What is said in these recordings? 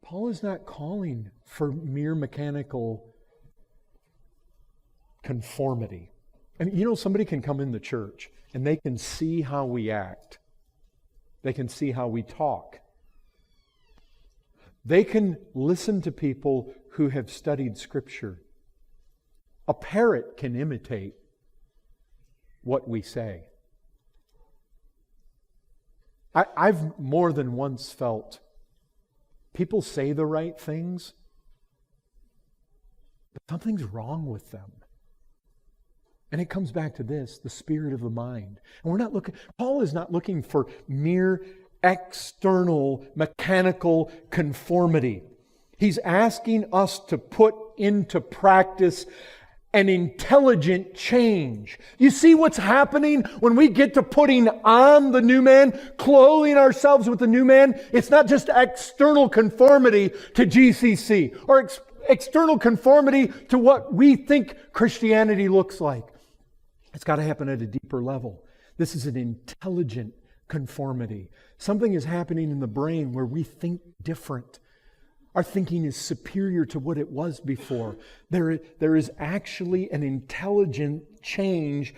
Paul is not calling for mere mechanical conformity. I mean, somebody can come in the church and they can see how we act. They can see how we talk. They can listen to people who have studied Scripture. A parrot can imitate what we say. I've more than once felt people say the right things, but something's wrong with them. And it comes back to this, the spirit of the mind. And Paul is not looking for mere external, mechanical conformity. He's asking us to put into practice an intelligent change. You see what's happening when we get to putting on the new man, clothing ourselves with the new man? It's not just external conformity to GCC or external conformity to what we think Christianity looks like. It's got to happen at a deeper level. This is an intelligent conformity. Something is happening in the brain where we think different. Our thinking is superior to what it was before. There is actually an intelligent change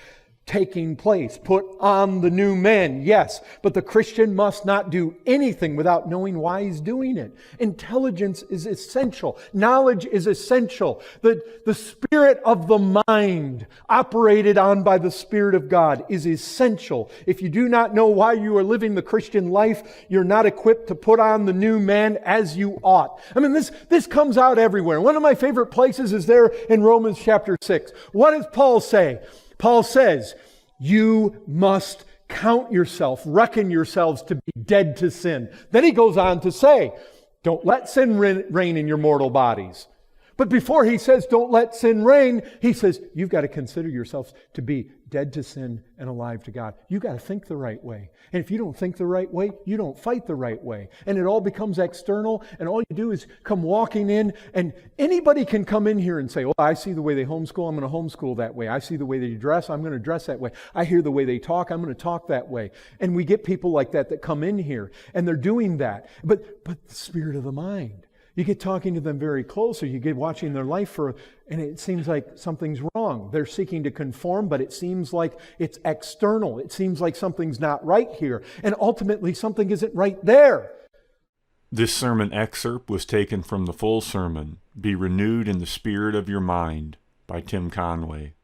taking place. Put on the new man, yes, but the Christian must not do anything without knowing why he's doing it. Intelligence is essential. Knowledge is essential. The spirit of the mind, operated on by the Spirit of God, is essential. If you do not know why you are living the Christian life, you're not equipped to put on the new man as you ought. I mean, this comes out everywhere. One of my favorite places is there in Romans chapter 6. What does Paul say? Paul says, you must count yourself, reckon yourselves to be dead to sin. Then he goes on to say, don't let sin reign in your mortal bodies. But before he says, don't let sin reign, he says, you've got to consider yourselves to be dead to sin and alive to God. You've got to think the right way. And if you don't think the right way, you don't fight the right way. And it all becomes external, and all you do is come walking in, and anybody can come in here and say, oh, I see the way they homeschool, I'm going to homeschool that way. I see the way they dress, I'm going to dress that way. I hear the way they talk, I'm going to talk that way. And we get people like that come in here, and they're doing that. But the spirit of the mind. You get talking to them very close, or you get watching their life and it seems like something's wrong. They're seeking to conform, but it seems like it's external. It seems like something's not right here. And ultimately, something isn't right there. This sermon excerpt was taken from the full sermon, Be Renewed in the Spirit of Your Mind, by Tim Conway.